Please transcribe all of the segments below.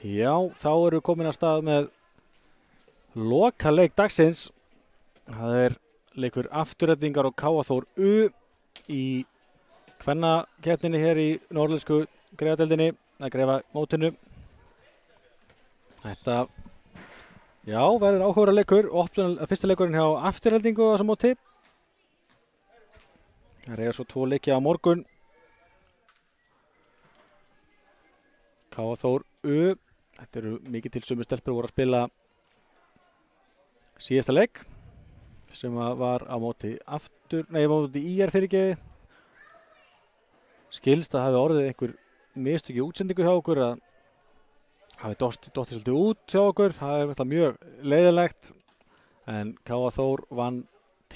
Já, þá eru komin að stað með lokaleik dagsins. Það leikur Aftureldingar og KA Þór U í kvennakeppninni hér í norðlensku greifadeildinni, að greifa mótinu. Þetta, já, verður áhugaverður leikur. Fyrsta leikurinn hjá Aftureldingu á þessu móti. Það eiga svo 2 leiki á morgun. KA Þór U. Þetta eru mikið til sömu stelpur voru að spila síðasta leik sem var á móti IR fyrirgefi. Skilst að hafi orðið einhver mistök í útsendingu hjá okkur, að hafi dottið svolítið út hjá okkur. Það þetta mjög leiðilegt, en KA Þór vann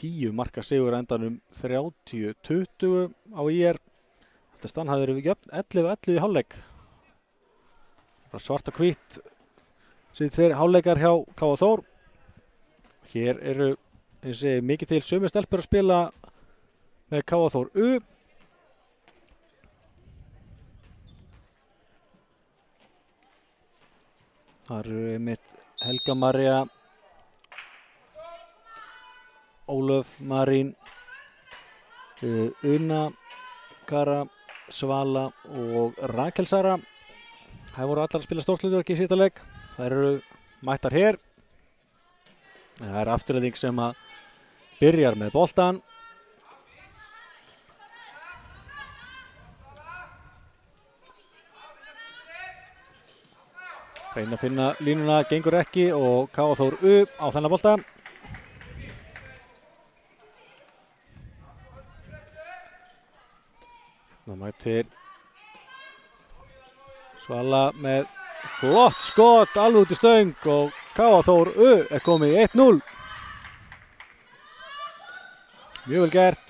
10 marka sigur endanum 30-20 á IR. Þetta stann hafi verið jöfn 11-11 í hálfleik. Svart og hvítt síðan 2 hálfleikar hjá KA Þór. Hér eru, eins og segi, mikið til sömu stelpur að spila með KA Þór U. Það eru einmitt Helga María, Ólöf Marín, Una Kara, Svala og Rakel Sara. Það voru allar að spila stórhlutverk í síðasta leik. Það eru mættar hér. Það er Afturelding sem að byrjar með boltan. Reyna að finna línuna, gengur ekki, og KA Þór U á þennan bolta. Það mættir Svala með flott skot alveg út í stöng, og KA Þór U komið í 1-0. Mjög vel gert.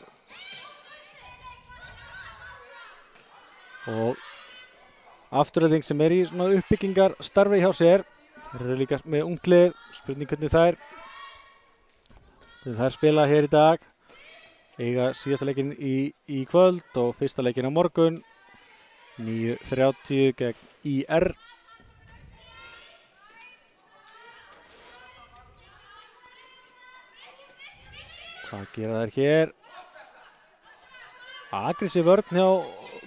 Og Afturelding sem í svona uppbyggingarstarfi hjá sér. Þeir eru líka með unglið, spurning hvernig þær spila hér í dag. Eiga síðasta leikinn í kvöld og fyrsta leikinn á morgun. 9:30 gegn IR. Hvað gera þær hér? Aggressív vörn hjá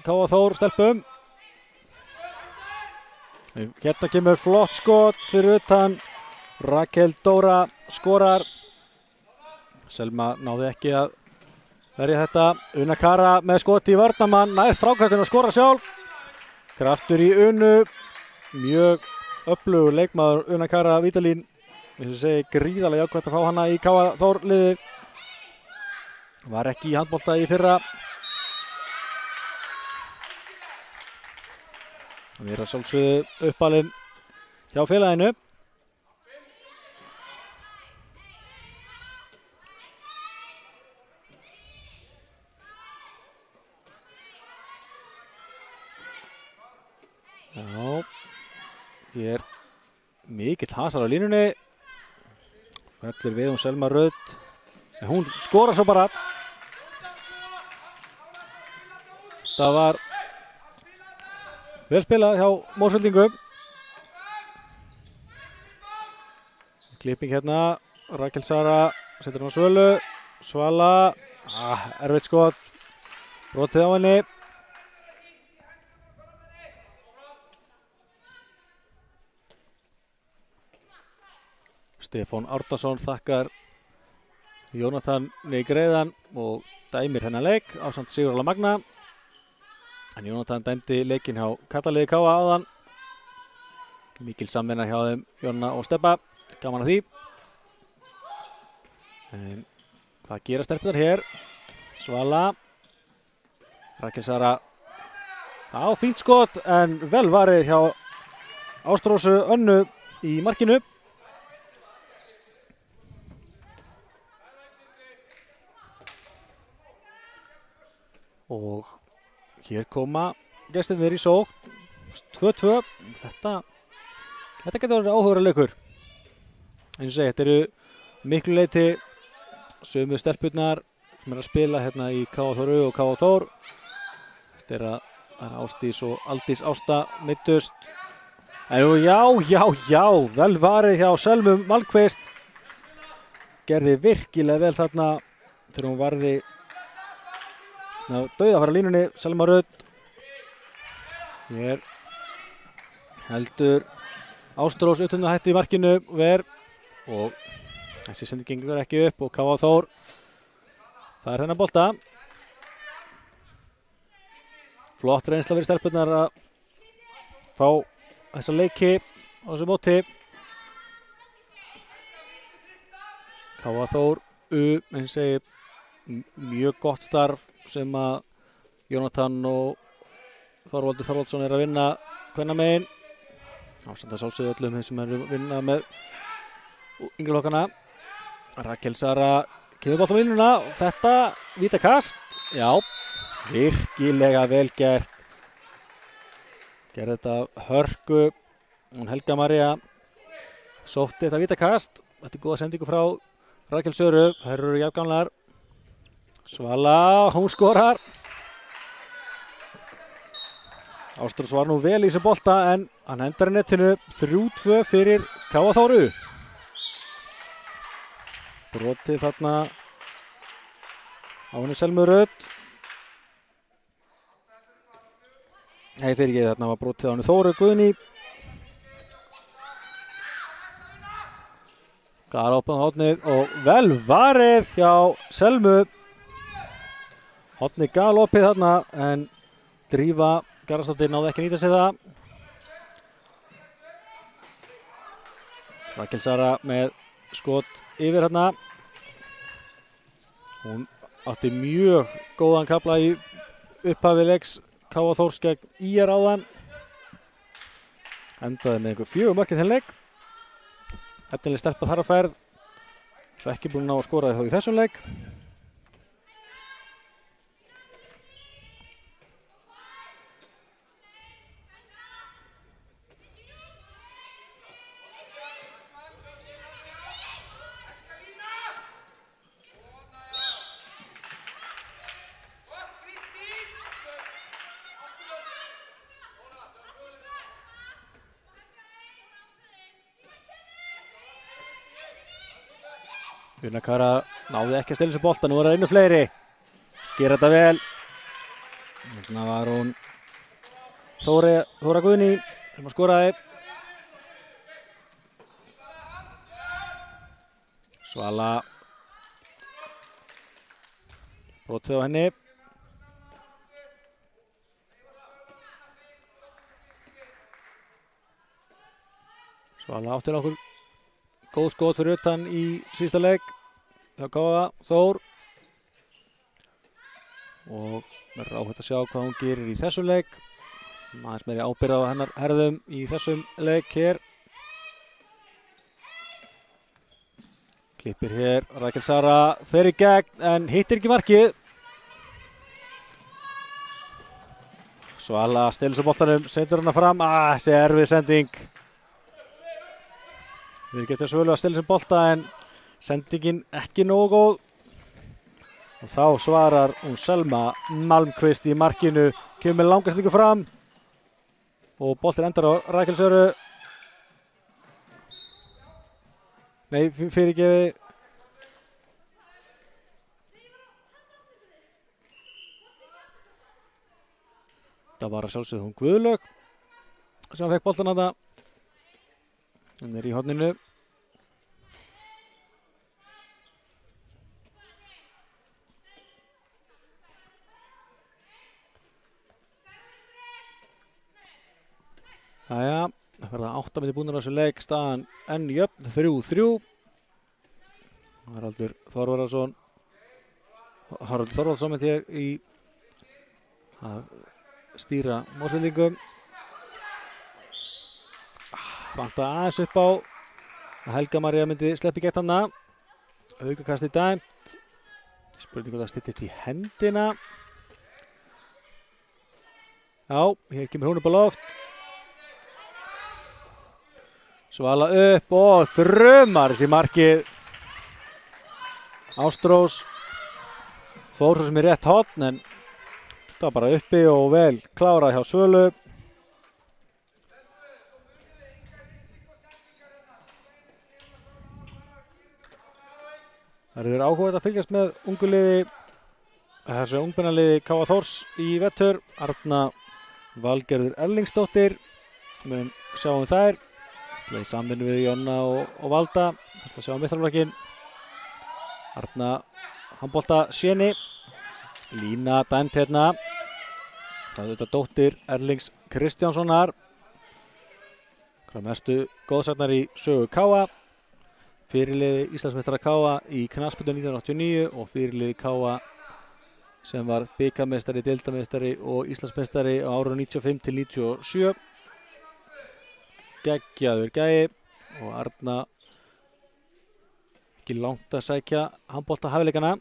KA Þór stelpum. Hérna kemur flott skot fyrir utan. Rakel Dóra skorar. Selma náði ekki að verja þetta. Una Kara með skot í varnarmann, nær frákastinu að skora sjálf. Kraftur í Unu. Mjög öflugur leikmaður Una Kara Vítalín. Eins og segi, gríðarlega jákvæmt að fá hana í KA Þór liðið. Var ekki í handbolta í fyrra. Hann að sjálfsögðu uppalinn hjá félaginu. Já, hér mikill hasar á línunni. Fellur við Selma Rödd. En hún skora svo bara. Það var vel spilað hjá Mosfeldingum. Klipping hérna. Rakel Sara setur hann á Svölu. Svala. Erfitt skot. Brotið á henni. Stefán Árnason þakkar Jónatan greiðan og dæmir hennar leik ásamt Sigurðarla Magna. En Jónatan dæmdi leikinn hjá kallaliði KA áðan. Mikil samvinna hjá þeim Jonna og Stebba. Gaman að því. En hvað gera stelpunar hér? Svala. Rakel Sara. Fínt skot en vel varið hjá Ástrósu Önnu í markinu. Og hér koma gestirnir í sókn. 2-2. Þetta getur verið áhugaverður leikur. Eins og segi, þetta eru miklu leyti sömu stelpurnar sem að spila hérna í KA Þór U og KA Þór. Þetta er Ásdís og Aldís Ásta meiddust. Já, vel varið hjá Selmu Malmkvist. Gerði virkilega vel þarna þegar hún varði dauðafæra línunni, Selma Rut. Hér heldur Ástrós hætti í markinu og þessi sending gengur ekki upp og K.A. Þór það hennar bolta. Flott reynsla fyrir stelpurnar að fá þessa leiki á þessu móti. K.A. Þór eins og mjög gott starf sem að Jónatan og Þorvaldur Þorvaldsson að vinna kvennamegin. Ásamt að sjálfsögðu öllum þeim sem að vinna með yngri flokkana. Rakel Sara kemur bolta á línuna og þetta vítakast. Já, virkilega vel gert. Gerði þetta hörku. Helga María sótti þetta vítakast. Þetta er góða sendingu frá Rakel Söru. Þær eru jafngamlar. Svala, hún skorar. Ástrós var nú vel í þessu bolta en hann endar í netinu. 3-2 fyrir K.A. Þóru. Brotið þarna á henni Selmu Rut. Nei, fyrir ekki, þarna var brotið á henni Þóru Guðný. Galopið á hornið og vel varið hjá Selmu. Hornið galopið þarna en Drífa Garðarsdóttir náði ekki að nýta sig það. Rakel Sara með skot yfir hérna. Hún átti mjög góðan kafla í upphafi leiks K.A. Þórs gegn ÍR áðan. Endaði með einhver 4 mörk í þeim leik. Efnileg stelpa þar á ferð. Svo ekki búin að ná að skora þó í þessum leik. Una Kara náði ekki að stela þessu bolta, nú er það einu fleiri. Gera þetta vel. Þarna var hún Þóra Guðný sem að skoraði. Svala. Brotið á henni. Svala átti nokkur góð skot fyrir utan í síðasta leik hjá K.A. Þór og verður áhugt að sjá hvað hún gerir í þessum leik. Aðeins meiri ábyrgð á hennar herðum í þessum leik hér. Klippir hér, Rakel Sara fer í gegn en hittir ekki markið. Svala stelur svo boltanum, sendur hana fram. Þessi erfið sending. Við getum Svölu að stela sem bolta en sendingin ekki nógu góð. Og þá svarar hún Selma Malmkvist í markinu. Kemur með langa sendingu fram. Og boltin endar á Rakel Söru. Nei, fyrirgefi. Það var að sjálfsögðu hún Guðlaug sem fekk boltan að það. Hún er í horninu. Jæja, það verða 8 mínútur búnir á þessu leik, staðan enn jöfn 3-3. Haraldur Þorvaldsson með þig í að stýra mótsendingum. Vanta aðeins upp á að Helga María myndi sleppi gegn hana. Aukakasti dæmt. Spurning hvort það styttist í hendina. Já, hér kemur hún upp á loft. Svala upp og þrumar þessi markið. Ástrós fór svo sem í rétt horn en það var bara uppi og vel klárað hjá Svölu. Það eru áhugavert að fylgjast með unguliði, þessu ungmennaliði K.A. Þórs í vetur. Arna Valgerður Erlingsdóttir, við sjáum þær. Í samvinnu við Jonna og Valda. Það sjáum meistaraflokkin. Arna handbolta séni. Lína dæmt hérna. Það er þetta dóttir Erlings Kristjánssonar. Hvað mestu góðsagnar í sögu K.A. Fyrirliði Íslandsmeistara K.A. í knattspyrnu 1989 og fyrirliði K.A. sem var bikarmeistari, deildarmeistari og Íslandsmeistari á árunum 95 til 97. Geggjaður gæi og Arna ekki langt að sækja handbolta hæfileikana.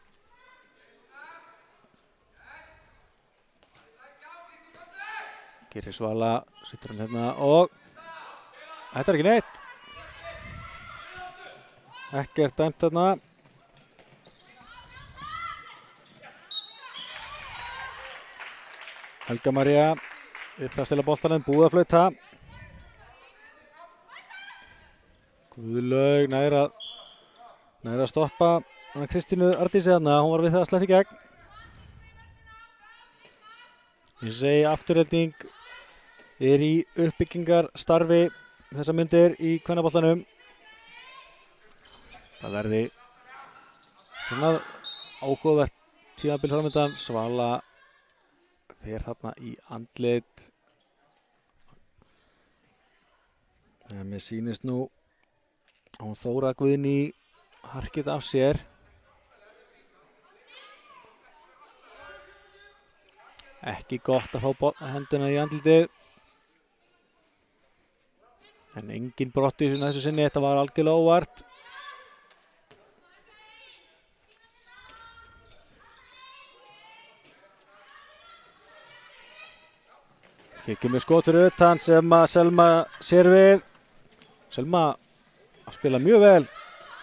Gerir Svala, sittur hann hérna og þetta ekki neitt. Ekkert dæmt þarna. Helga María upp að stela boltanum, búið að flauta. Guðlaug nær að stoppa Kristínu Ardísi þarna, hún var við það að sleppa í gegn. Ég segi afturhelding er í uppbyggingarstarfi þessa myndir í kvennaboltanum. Það verði svona áhugavert tímabil framöndan. Svala fer þarna í andlit. En mér sýnist nú að hún Þóra Guðný harkið af sér. Ekki gott að fá henduna í andlitið. En engin brott í þessu sinni, þetta var algjörlega óvart. Hér kemur skot fyrir utan sem að Selma sér við. Selma að spila mjög vel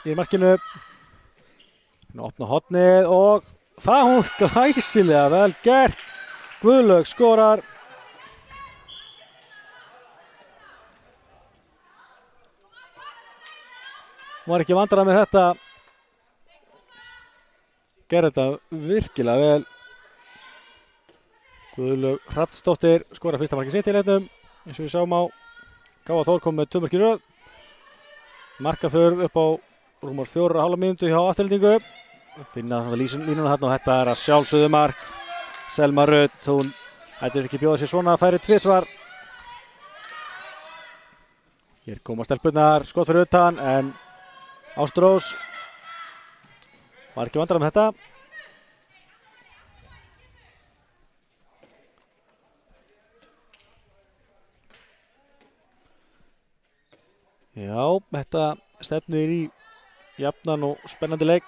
í markinu. Hún opna hornið og það hún glæsilega vel gert. Guðlaug skorar. Hún var ekki vandrað með þetta. Gerði þetta virkilega vel. Guðlaug Hrafnsdóttir skora fyrsta markið sitt í leiknum. Eins og við sjáum á K.A. Þór kom með 2 mörk í röð. Markaþörf upp á rúmar 4,5 mínútu hjá afturheldingu. Finna línuna þarna og þetta er að sjálfsögðu mark. Selma Rut, hún hættir ekki bjóða sér svona að færi tvisvar. Hér koma stelpurnar, skot fyrir utan en Ástrós var ekki vandrað með þetta. Já, þetta stefnir í jafnan og spennandi leik.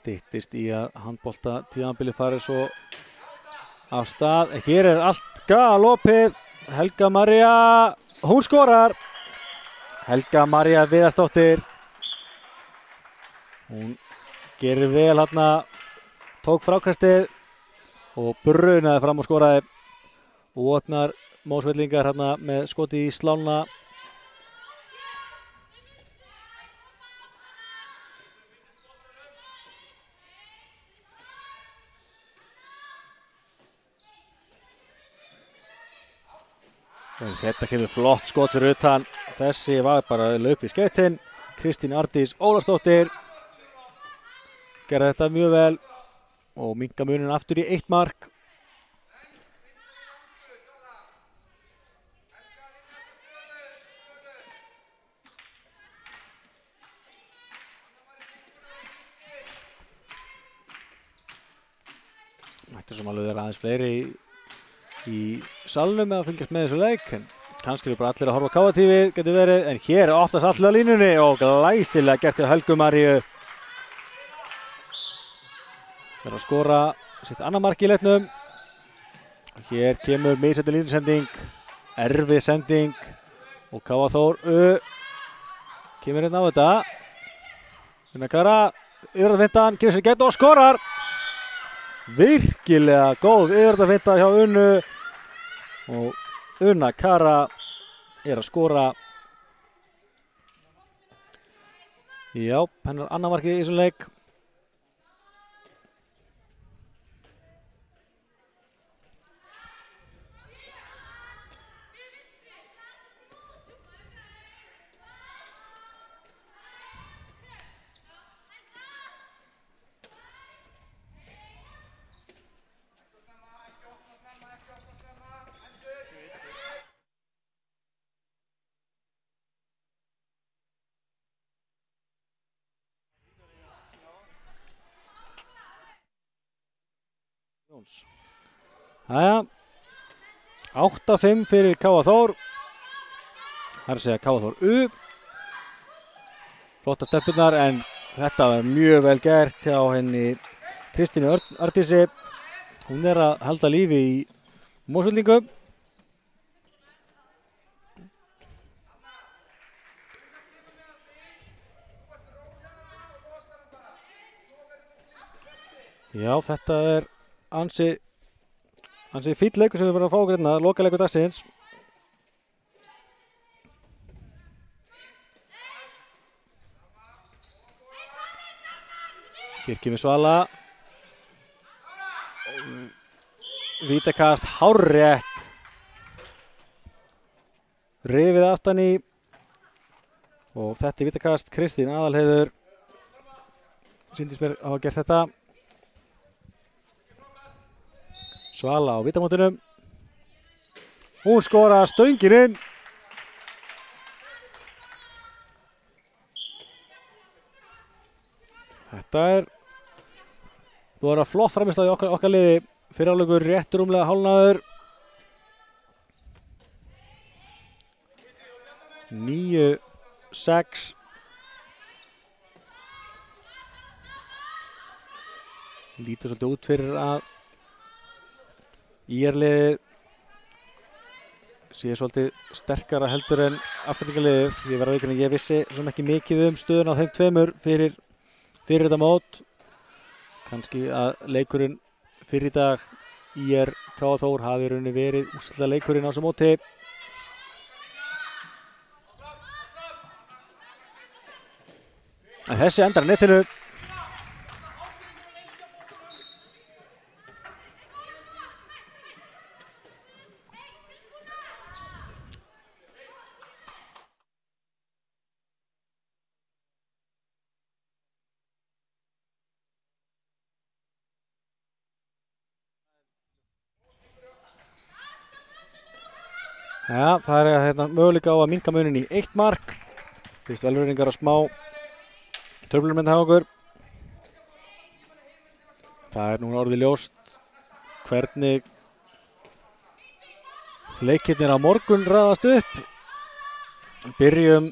Styttist í að handbolta tíðanbili farið svo af stað. Hér er allt galopið. Helga María, hún skorar. Helga María Viðarsdóttir. Hún gerir vel hérna. Tók frákastið og brunaði fram og skoraði og opnar Mósvellingar hérna með skoti í slána. Þetta kemur flott skot fyrir utan. Þessi var bara laup í skeytin. Kristín Ardís Ólafsdóttir gerði þetta mjög vel. Og minka munin aftur í 1 mark. Mættu sem alveg vera aðeins fleiri í salnum að fylgjast með þessu leik. En kannski eru bara allir að horfa á K.A. TV, getur verið. En hér er oftast allir á línunni og glæsilega gert hjá Helgu Maríu. Það er að skora sitt annað mark í leiknum. Hér kemur missettur línusending, erfið sending og K.A. Þór kemur hérna á þetta. Kara, yfirvartarfintan, kemur sér gegn og skorar. Virkilega góð yfirvartarfinta hjá Unnu og Una Kara að skora. Já, hennar annað markið í þessum leik. Jæja, 8-5 fyrir K.A. Þór. Það að segja K.A. Þór U. Flotta steppurnar en þetta var mjög vel gert hjá henni Kristínu Arndísi. Hún að halda lífi í Mosfellingu. Já, þetta ansi fýll leikur sem við verðum að fá hérna, lokaleikur dagsins. Hér kemur Svala. Vítakast hárrétt. Rifið aftan í. Og þetta vítakast Kristín Aðalheiður. Sýndist mér að hafa gert þetta. Svala á vítamótunum. Hún skora stöngin inn. Þetta þú var að flott framist á okkar liði. Fyrir áleikur rétt rúmlega hálfnaður. 9-6. Lítur svolítið út fyrir að IR-liðið sé svolítið sterkara heldur en afturlingaliðið. Ég verð að veikina að ég vissi sem ekki mikið stöðun á þeim tveimur fyrir þetta mót. Kannski að leikurinn fyrir í dag IR K.A. Þór hafi í rauninni verið úrslita leikurinn á þessu móti. En þessi endar netinu. Ja, það hérna, möguleika á að minnka munin í 1 mark. Fyrst velveringar á smá tröflunum hjá okkur. Það núna orðið ljóst hvernig leikirnir á morgun raðast upp. Byrjum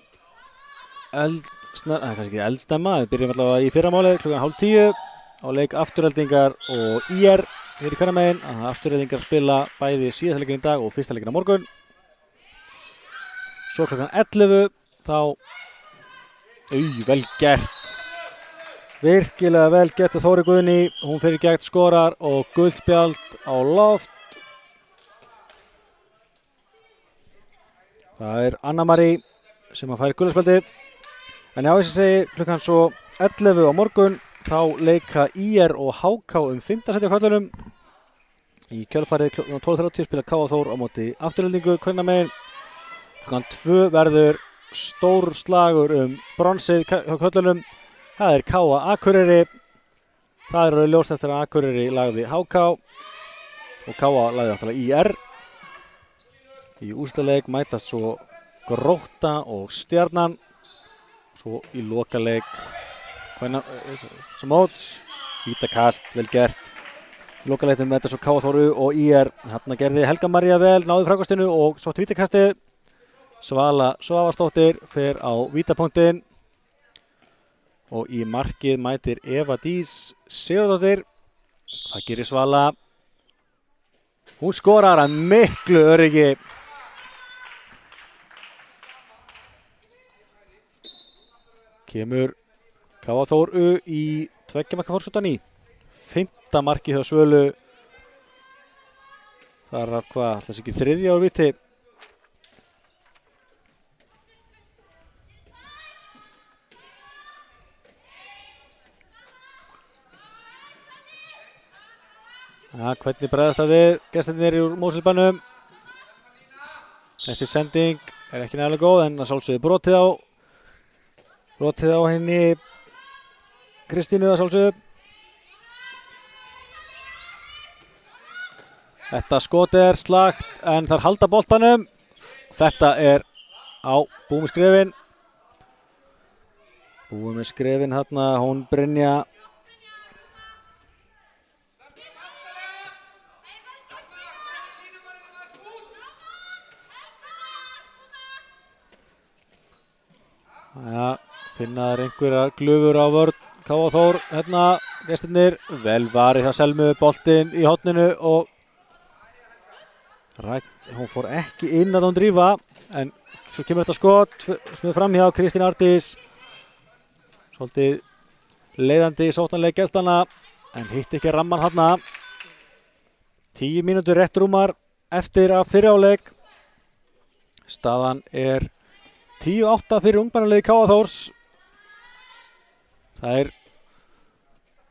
kannski ekki eldsnemma, við byrjum allavega í fyrramáli klukkan 9:30 á leik Aftureldingar og IR hér í Hvannamegin. Aftureldingar spila bæði síðasta leikinn í dag og fyrsta leikinn á morgun. Svo klukkan 11 þá vel gert. Virkilega vel gert af Þóri Guðný. Hún fyrir gegn, skorar og guldspjald á loft. Það Anna-Marí sem að færi guldspjaldi. En já, eins og segi, klukkan svo 11 á morgun þá leika IR og HK 5. sæti á köllunum. Í kjölfarið klukkan 12:30 spila K.A. Þór á móti Aftureldingu Hvannamegin. Klukkan 2 verður stór slagur bronsið hjá köllunum. Það K.A. Akureyri. Það eru ljóst eftir að Akureyri lagði HK og K.A. lagði náttúrulega IR. Í úrslitaleik mætast svo Grótta og Stjarnan. Svo í lokaleik sem móts. Vítakast, vel gert. Í lokaleiknum mætast svo K.A. Þór og IR. Þarna gerði Helga María vel, náði frákastinu og svo vítakastið. Svala Svavarsdóttir fer á vítapunktinn og í markið mætir Eva Dís Sigurðardóttir. Hvað gerir Svala? Hún skorar að miklu öryggi. Kemur K.A. Þór í 2 marka forskottan í 5. markið hjá Svölu. Það af hvað, alltaf ekki þriðja á viti. Ja, hvernig bregðast það við gestirnir úr Mosfellsbænum. Þessi sending er ekki nægilega góð en að sjálfsögðu brotið á henni Kristínu að sjálfsögðu. Þetta skot er slagt en þær halda boltanum. Þetta er á búið með skrefin. Búið með skrefin þarna, hún Brynja. Ja, finnaður einhverjar glufur á vörn K.A. Þór, hérna gestirnir, vel varið hjá Selmu, boltinn í horninu og hún fór ekki inn að hún drífa, en svo kemur þetta skot, snuð fram hjá Kristín Ardís, svolítið leiðandi í sóknarleik gestana, en hitt ekki ramman hana. 10 mínútur rétt rúmar eftir að fyrri hálfleik, staðan er 10-8 fyrir ungmennaliði K.A. Þórs. Það er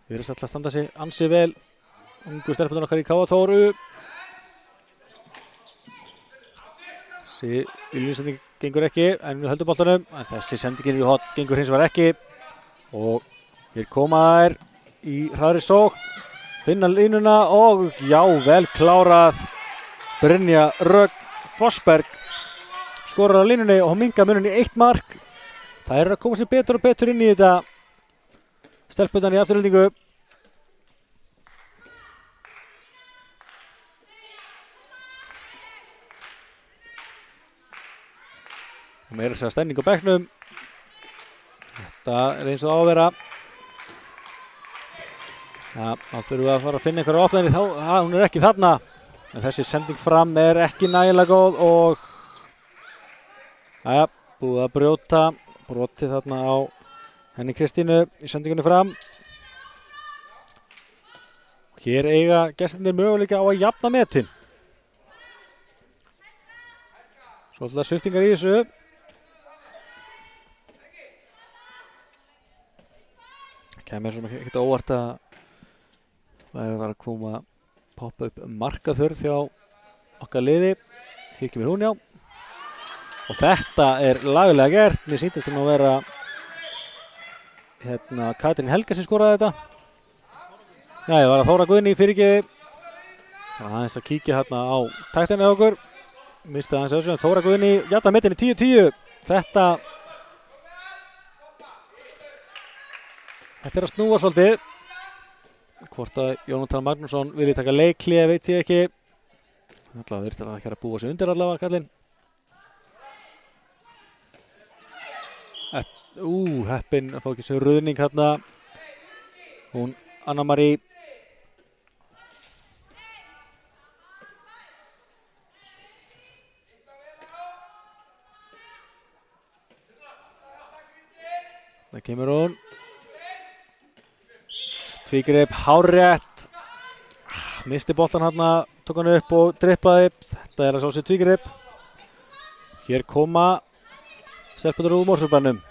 virðist alltaf að standa sig ansi vel ungu stelpunar okkar í K.A. Þóru. Þessi ylinsending gengur ekki en við höldum boltanum, en þessi sendingin í hot gengur hins vegar ekki og hér koma þær í hraðri sókn, finna línuna og já, vel klárað. Brynja Rögn Fossberg skorar á línunni og hún mingar munin í 1 mark. Það er að koma sér betur og betur inn í þetta stelpundan í afturhaldingu. Og meira þess að stemning á bekknum. Þetta er eins og á að vera. Ja, þá þurfum við að fara að finna einhverja opnæðinni þá, hún er ekki þarna. En þessi sending fram er ekki nægilega góð og ja, búið að brotið þarna á henni Kristínu í sendingunni fram. Hér eiga gestirnir möguleika á að jafna metin. Svolítið sviftingar í þessu. Kemur svona ekkert óvart að það var að koma að poppa upp markaþörf hjá okkar liði. Því kemur hún, já. Og þetta er laglega gert. Mér sýndist að vera Katrín Helga sem skoraði þetta. Já, ég var að Þóra Guðni í fyrirgefi. Það var aðeins að kíkja hérna á taktina hjá okkur. Mistaði aðeins þessu en Þóra Guðni jafnar metin í 10-10. Þetta er að snúa svolítið. Hvort að Jónatan Magnússon vilji taka leikhlé veit ég ekki. Allavega virðist að það ekki að búa sig undir allavega kallinn. Heppin að fá ekki sem ruðning hérna. Hún Anna-Marie. Það kemur hún. Tvígrip, hárrétt. Misti boltan hérna, tók hann upp og drippaði. Þetta er að sjá sér tvígrip. Hér koma stelpunar úr Mosfellsbænum.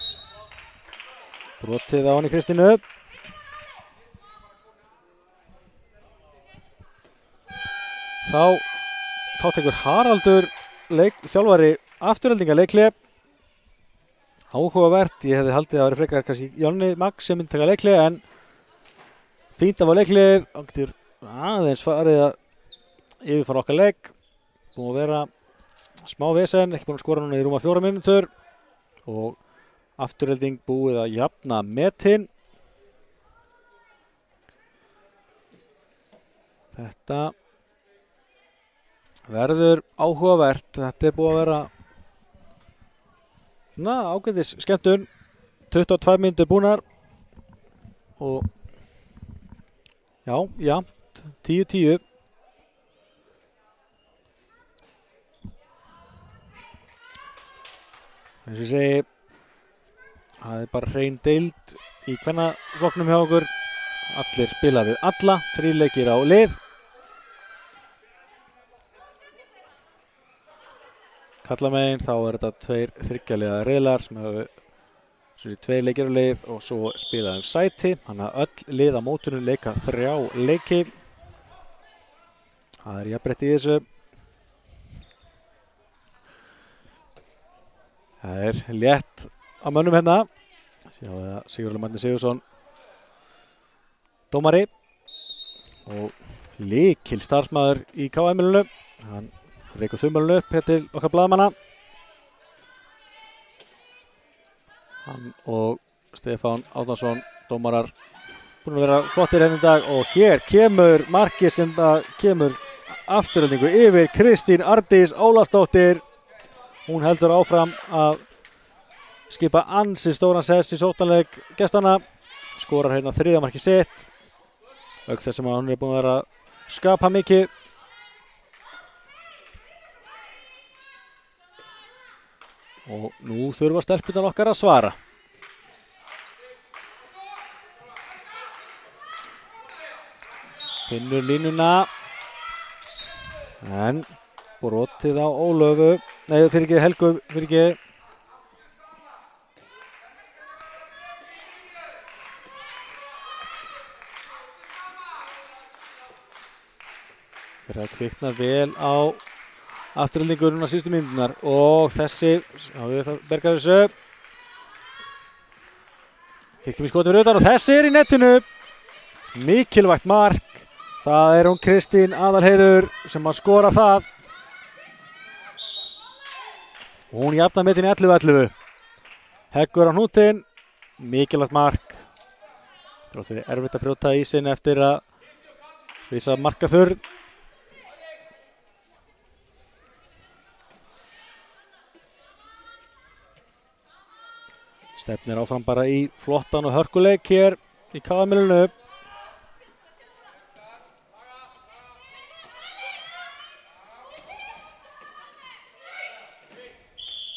Brotið á henni Kristínu. Þá tekur Haraldur þjálfari afturheldinga leikhlé. Áhugavert, ég hefði haldið að vera frekar kannski Jónni Magg sem myndi taka leikhlé en fínt af að leikhlé. Ángtur aðeins farið að yfirfara okkar leik. Búið að vera smá vesen, ekki búin að skora núna í rúma 4 mínútur. Og afturhelding búið að jafna metin. Þetta verður áhugavert. Þetta er búið að vera ágætis skemmtun. 22 mínútur búnar og já, jafnt 10-10. Eins og ég segi, það er bara hrein deild í kvennaflokknum hjá okkur. Allir spila við alla, 3 leikir á lið. Kallamegin þá þetta 2 þryggjaliða riðlar sem hefur 2 leikir á leið og svo spilaðum sæti. Þannig að öll lið á mótinu leika 3 leiki. Það jafnrétti í þessu. Það létt á mönnum hérna. Sjáðu það Sigurður Magni Sigurðsson dómari og lykil starfsmaður í KM-inu. Hann reikur þumalinn upp hér til okkar blaðamanna. Hann og Stefán Árnason dómarar búin að vera flottir hérna í dag og hér kemur markið sem það kemur afturöldingu yfir Kristín Arndís Ólafsdóttir. Hún heldur áfram að skipa ansi stóran sess í sóknarleik gestanna. Skorar hérna 3. markið sitt. Auk þess sem hún búin að vera að skapa mikið. Og nú þurfa stelpurnar okkar að svara. Finnur línuna. En brotið á Ólöfu. Nei, fyrirgefið Helgu, fyrirgefið. Það kviknar vel á afturhaldingurinn á síðustu mínúturnar og þessi, já við bergar þessu. Kikkum í skoti fyrir utan og þessi í netinu. Mikilvægt mark. Það hún Kristín Aðalheiður sem að skora það. Og hún jafnar metin í 11-11. Heggur á hnútinn. Mikilvægt mark. Það er erfitt að brjóta ísinn eftir að visa markaþurrð. Stefnir áfram bara í flottan og hörkuleik hér í KM-inu.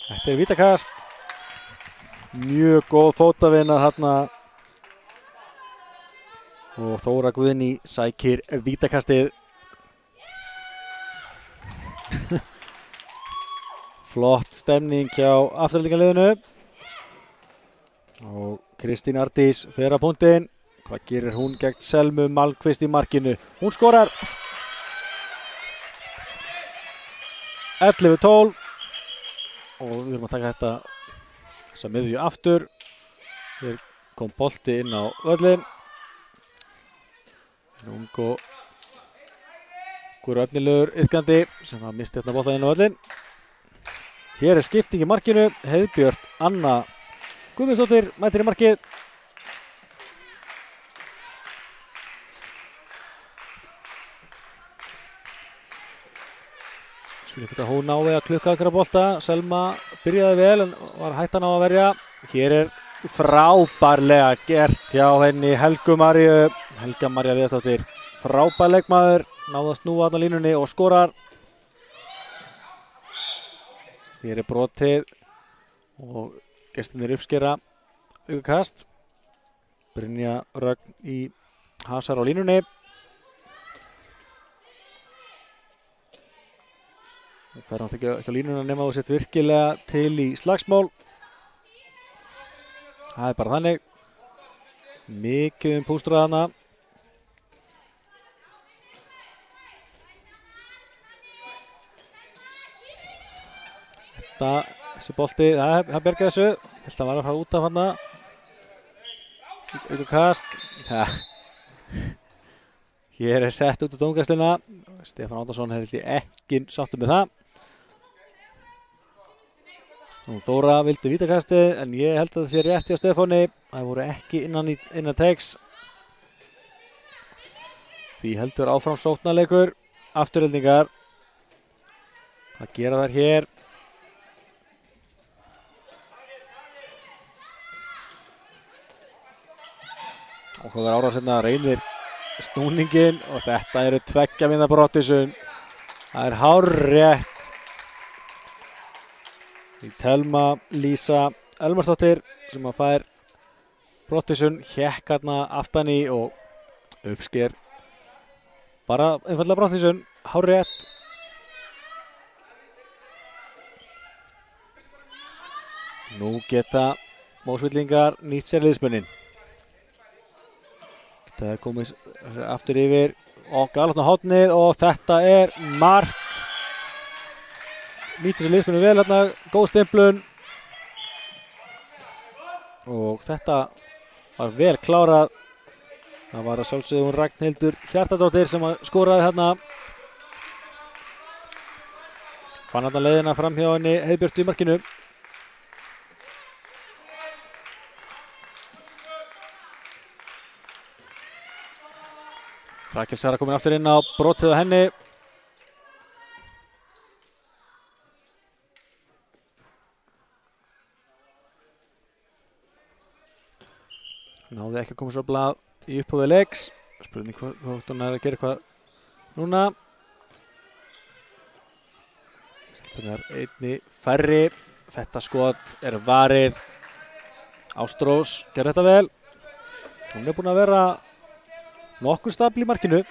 Þetta er vítakast. Mjög góð fótavinna þarna. Og Þóra Guðný sækir vítakastið. Flott stemning hjá afturhaldingarliðinu. Og Kristín Arndís fer að punktinn. Hvað gerir hún gegn Selmu Malmqvist í markinu? Hún skorar. 11-12. Og við erum að taka þessa miðju aftur. Hér kom bolti inn á völlinn. Ungo Guður efnilegur iðkandi sem að misti hérna bolta inn á völlinn. Hér skipting í markinu. Heiðbjört Anna Guðmundsdóttir mætir í markið. Svo geta hún á við að klukka ykkur að bolta. Selma byrjaði vel en var hættan á að verja. Hér frábærlega gert hjá henni Helga María Viðarsdóttir. Frábær leikmaður, náði að snúa þarna línunni og skorar. Hér brotið og gestirnir uppskera aukakast. Brynja Rögn í hasar á línunni. Það fer hann ekki á línuna nema þú sett virkilega til í slagsmál. Það bara þannig. Mikið pústraðana. Þessi bolti, það bjargaði þessu. Held að var að fara út af hana. Aukakast. Hér sett út á dómgæsluna. Stefán Árnason held ég ekki sáttur með það. Þóra vildi vítakastið en ég held að það sé rétt hjá Stefáni. Það voru ekki innan teigs. Því heldur áfram sóknarleikur. Afturhaldingar. Hvað gera þær hér? Og hvað verður árásirna reynir snúningin og þetta eru 2 mínútna brottvísun. Það hárrétt. Telma Lísa Elmarsdóttir sem að fær brottvísun, hékk hérna aftan í og uppsker bara einfallega brottvísun, hárrétt. Nú geta Mósvíkingar nýtt sér liðsmunnin. Það er komið aftur yfir og galopna hornið og þetta er mark. Nýttir sér liðsmunnin vel hérna, góð stimplun. Og þetta var vel klárað. Það var að sjálfsögðu Ragnhildur Hjartardóttir sem skoraði hérna. Fann hérna leiðina fram hjá henni Heiðbjörtu í markinu. Rakel Sara komin aftur inn á brotið á henni. Náði ekki að koma svo blað í upphafið leiks. Spurning hvort hún er að gera eitthvað núna. Stelpurnar einni færri. Þetta skot er varið. Ástrós gerði þetta vel. Hún er búin að vera nokkuð stabl í markinu.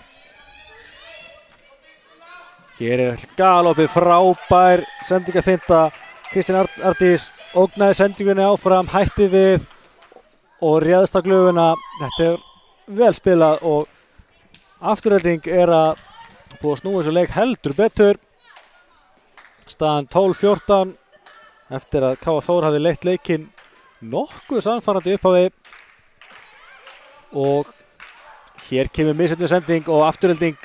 Hér er galopið frábær sendingafinta. Kristín Arndís ógnaði sendingunni áfram, hætti við og réðst á glufuna. Þetta er vel spilað og afturhelding er að búið að snúa þessu leik heldur betur. Staðan 12-14 eftir að K.A. Þór hafi leitt leikinn nokkuð sannfærandi upphafi og hér kemur misheppnuð sending og afturhelding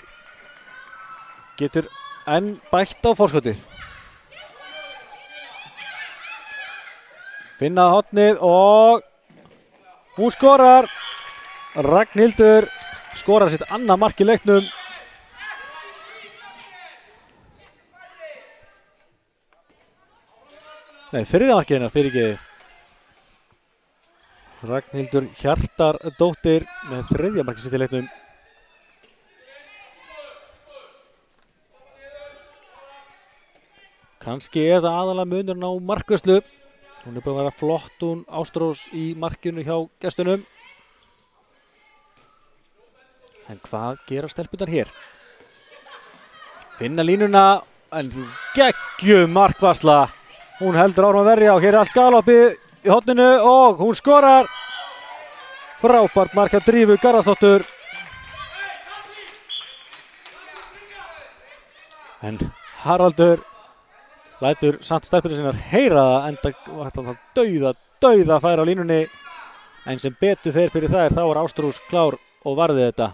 getur enn bætt á forskotið. Finna hornið og hún skorar. Ragnhildur skorar sitt annað mark í leiknum. Nei, þriðja markið hennar, fyrirgefið. Ragnhildur Hjartardóttir með þriðja markið sitt í leiknum. Kannski er það aðalega munurinn á markvörslu. Hún er búin að vera flott, hún Ástrós í markinu hjá gestunum. En hvað gera stelpurnar hér? Finna línuna, en geggjuð markvarsla. Hún heldur áfram að verja og hér er allt galopið í horninu og hún skorar. Frábært mark hjá Drífu Garðarsdóttur. En Haraldur lætur samt stelpurnar sinnar heyra það, enda var þetta dauða færa á línunni. En sem betur fer fyrir þær, þá var Ástrós klár og varði þetta.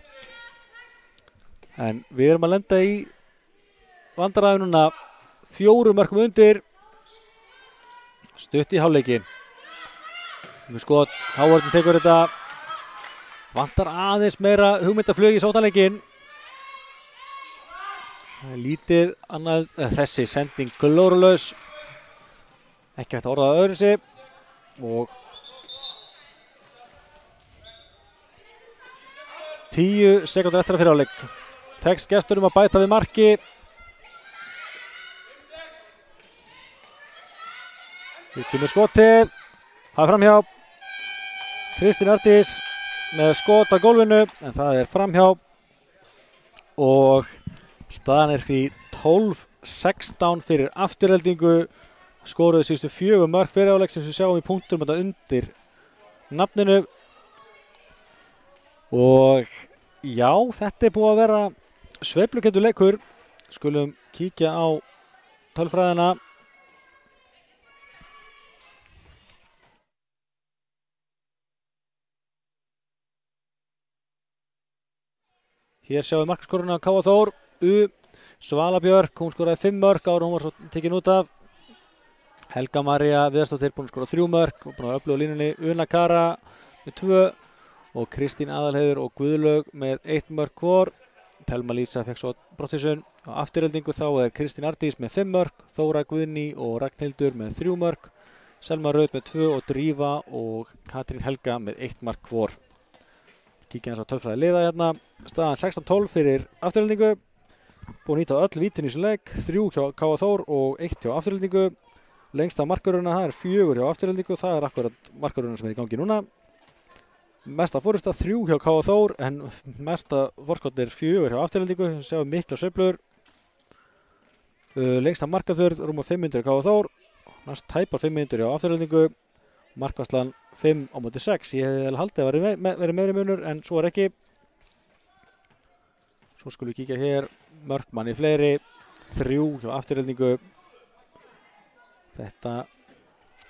En við erum að lenda í vandræðum núna, 4 mörkum undir. Stutt í hálfleikinn. Með skot, Hávarðin tekur þetta. Vantar aðeins meira hugmyndaflug í sótanleikinn. Lítið annað, þessi sending glórulaus. Ekki hægt að orða það öðru sig. Og 10 sekúndur eftir að fyrir hálfleik. Tekst gesturum að bæta við marki. Við kemur skotið. Það er framhjá. Kristín Arndís með skot á gólfinu, en það er framhjá. Og staðan er því 12-16 fyrir afturheldingu. Skoruðu síðustu 4 mörk fyrir hálfleik sem við sjáum í punktum þetta undir nafninu. Og já, þetta er búið að vera sveiflukendur leikur. Skulum kíkja á tölfræðina. Hér sjáum við markaskoruna á K.A. Þór. Svala Björk, hún skoraði 5 mörk áður hún var svo tekin út af. Helga María Viðarsdóttir búin að skora 3 mörk og búin að öfluga línunni. Una Kara með 2 og Kristín Aðalheiður og Guðlaug með 1 mörk hvor. Telma Lísa fekk svo brottvísun. Á afturheldingu þá er Kristín Arndís með 5 mörk, Þóra Guðný og Ragnhildur með 3 mörk, Selma Rauð með 2 og Drífa og Katrín Helga með 1 mark hvor. Kíkja hans á tölfræði liða hérna. Staðan 16-12 fyrir afturheldingu. Búin að nýta öll vítin í þessum leik. 3 hjá K.A. Þór og 1 hjá afturheldingu. Lengsta markaruna, það er 4 hjá afturheldingu. Það er akkurat markaruna sem er í gangi núna. Mesta fórusta 3 hjá K.A. Þór en mesta forskot er 4 hjá afturheldingu. Sjáum mikla sveiflur. Lengsta markaþurð rúma 500 hjá K.A. Þór næst tæpar 5 mínútur á afturhaldningu. Markvarslan 5 á móti 6. Ég hefði haldið að verið meiri munur en svo er ekki. Svo skulum við kíkja hér. Mörk manni fleiri. 3 hjá afturhaldningu. Þetta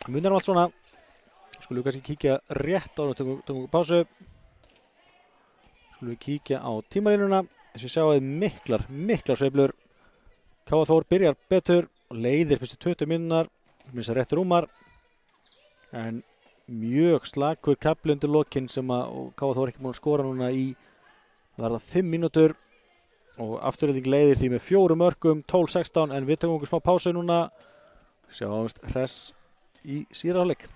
munar allt svona. Skulum við kannski kíkja rétt á og tökum pásu. Skulum við kíkja á tímalínuna. Þess að við sjáum miklar sveiflur. K.A. Þór byrjar betur og leiðir fyrstu 20 mínúnar. Minnst að rétt rúmar. En mjög slakur kafli undir lokin sem að K.A. Þór ekki búin að skora núna í það verða 5 mínútur og afturhalding leiðir því með 4 mörkum 12-16 en við tökum okkur smá pásu núna. Sjáumst hress í síðari hálfleik.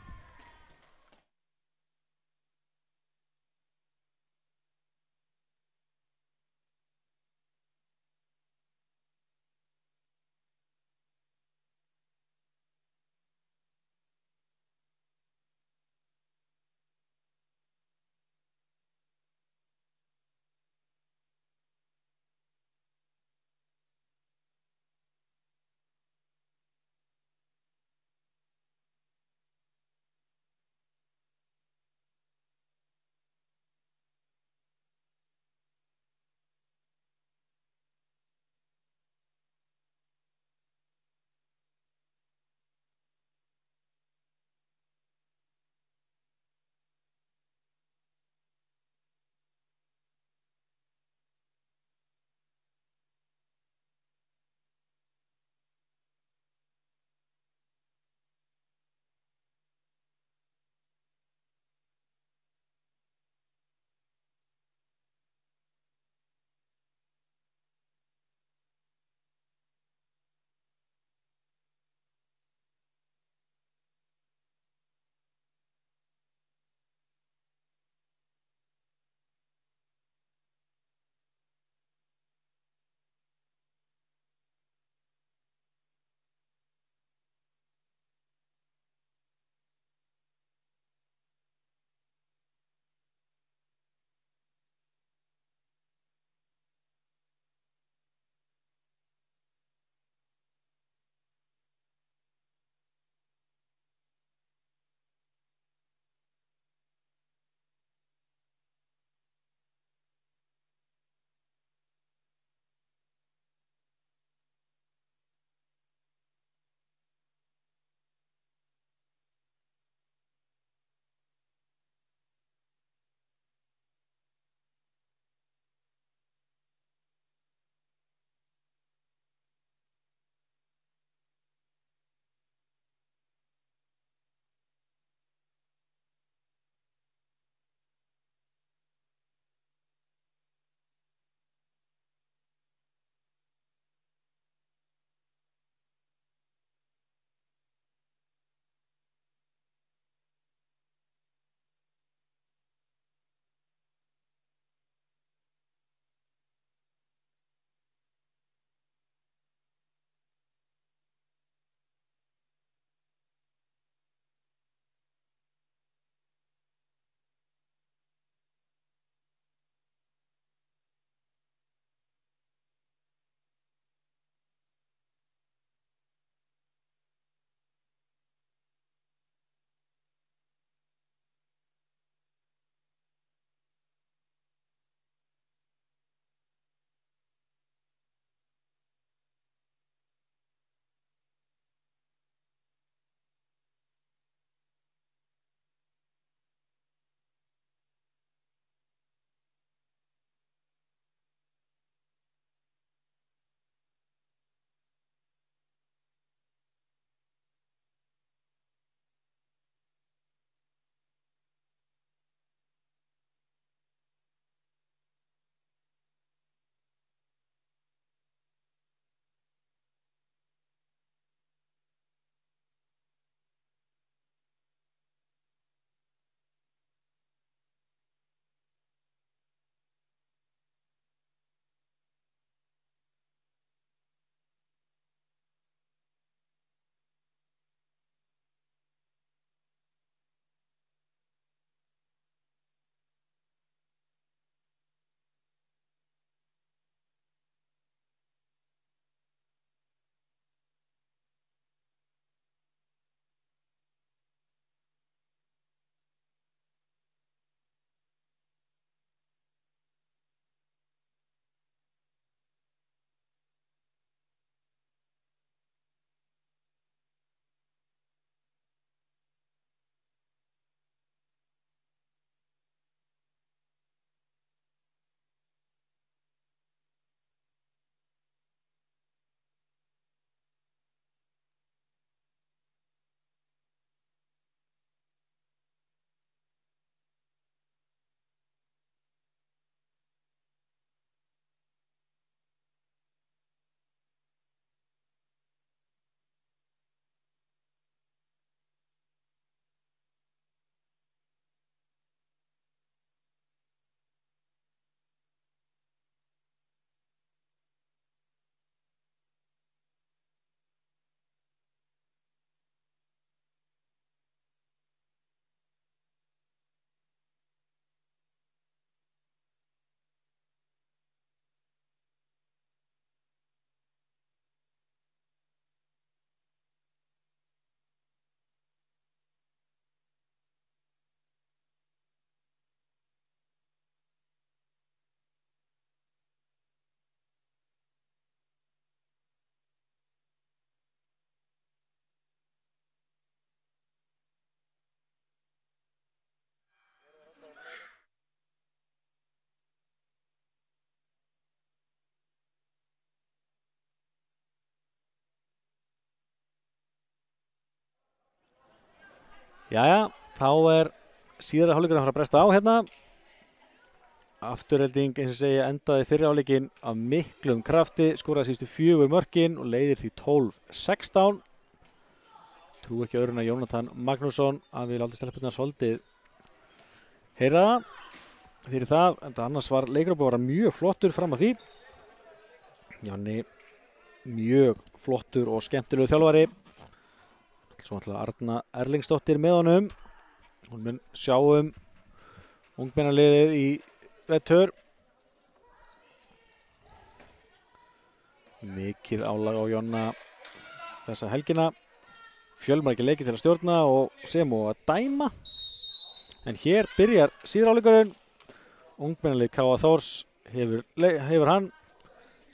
Jæja, þá síðara hálfleikurinn að fara að bresta á hérna. Afturhelding, eins og segja, endaði fyrri hálfleikinn af miklum krafti, skoraði síðustu 4 mörkin og leiðir því 12-16. Trú ekki öðrun að Jónatan Magnússon hafi látið stelpurnar svolítið heyra það fyrir það, en annars var leikurinn búinn að vera mjög flottur fram að því. Jonni, mjög flottur og skemmtilegu þjálfari. Svo ætlaði Arna Erlingsdóttir með honum. Hún mun sjá ungmennaliðið í vetur. Mikið álag á Jonna þessa helgina. Fjölmargir leikir til að stjórna og sem og að dæma. En hér byrjar síðari hálfleikurinn. Ungmennalið K.A. Þórs hefur hann.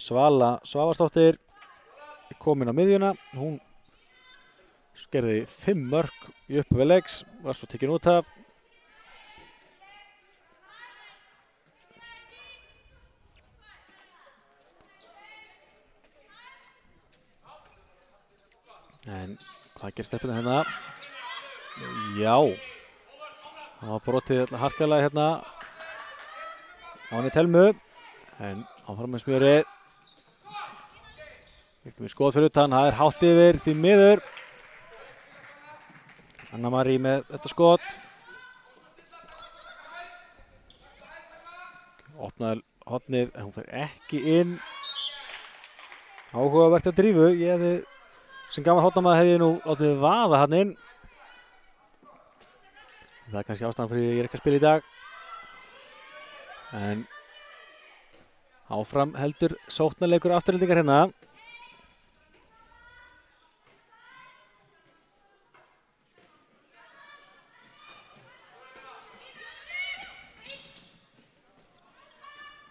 Svala Svavarsdóttir komin á miðjuna. Hún skerði 5 mörk í upphafi leiks, var svo tekin út af. En hvað gerir stelpurnar hérna? Já, það var brotið harkalega hérna á henni Telmu, en áfram með smjörið. Ekki með skoð fyrir utan, það hátt yfir því miður. Anna Marí með þetta skot. Opnaði hornið, en hún fer ekki inn. Áhugavert að drífu. Ég hefði, sem gaman hornamaður hefði nú látið vaða hann inn. Það kannski ástæðan fyrir ég ekki að spila í dag. En áfram heldur sóknarleikur afturheldingar hérna.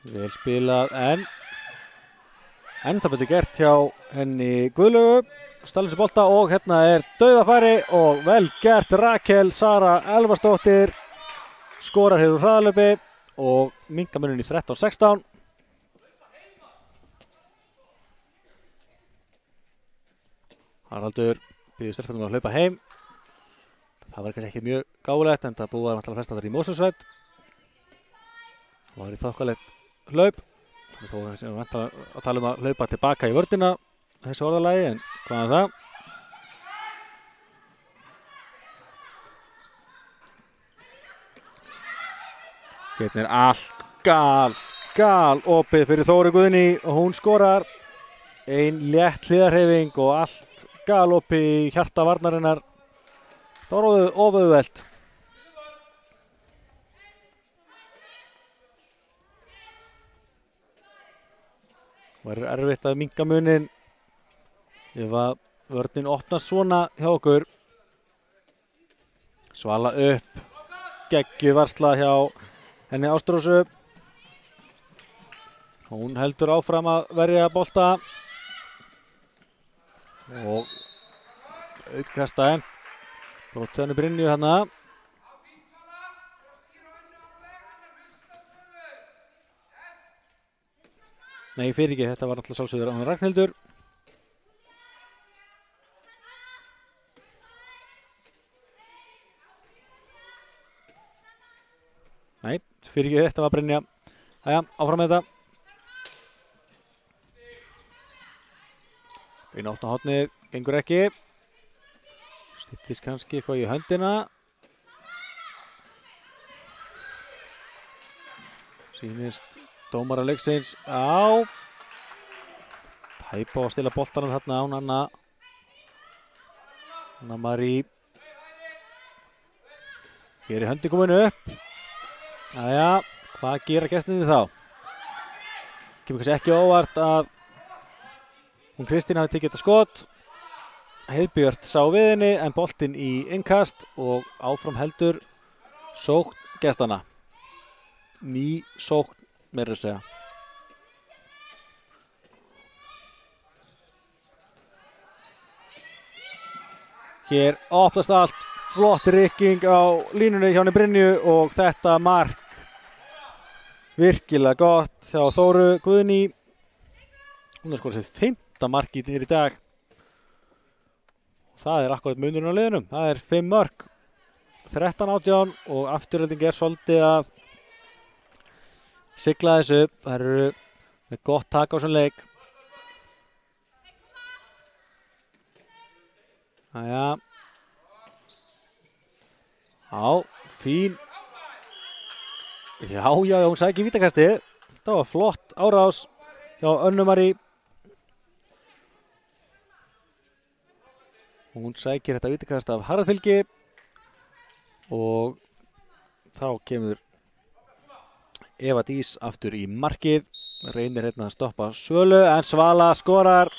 Vel spilað, en það betur gert hjá henni Guðlaugu. Stallir sér bolta og hérna dauðafæri og vel gert. Rakel Sara Elvarsdóttir skorar hér úr hraðalöpi og minkar muninn í 13-16. Haraldur býður stelpunum að hlaupa heim. Það var kannski ekki mjög gáfulegt, en það búið að flesta þar í Mosfellsveit. Það var í þokkalegt hlaup. Þó erum við að tala að hlaupa tilbaka í vörnina þessu orðalagi, en hvað er það? Hérna allt gal opið fyrir Þóru Guðný og hún skorar. Ein létt hliðarhreyfing og allt gal opið í hjarta varnarinnar. Það var ofauðvelt. Það er erfitt að minnka munin ef að vörnin opnast svona hjá okkur. Svala upp, geggjuvarsla hjá henni Ástrósu. Hún heldur áfram að verja bolta og aukkastaði. Brotið henni Brynju hérna. Nei, fyrir ekki, þetta var alltaf sjálfsögður á Ragnhildur. Nei, fyrir ekki, þetta var Brynja. Jæja, áfram með þetta. Einu áttna hornið, gengur ekki. Styttist kannski eitthvað í höndina. Sýnist dómara leiksins á. Tæpa og stila boltanum þarna án Anna Marí. Hér er höndi komin upp. Jæja, hvað gera gestirnir þá? Kemur kannski ekki óvart að hún Kristín hafi tekið þetta skot. Heiðbjört sá við henni en boltinn í innkast og áfram heldur sókn gestanna. Ný sókn meira að segja. Hér opnast allt, flott rykking á línunni hjá henni Brynju og þetta mark virkilega gott hjá Þóru Guðný. Hún har skorað sitt 5. markið hér í dag. Það er akkurat munurinn á liðunum, það er 5 mörk. 13-18 og Afturelding svolítið að sigla þessu. Það eru með gott tak á þessum leik. Jæja. Já, fín. Já, hún sækir vítakastið. Það var flott árás hjá Önnu Marí. Hún sækir þetta vítakast af Harðfylgi og þá kemur Eva Dís aftur í markið. Reynir hérna að stoppa Svölu en Svala skorar.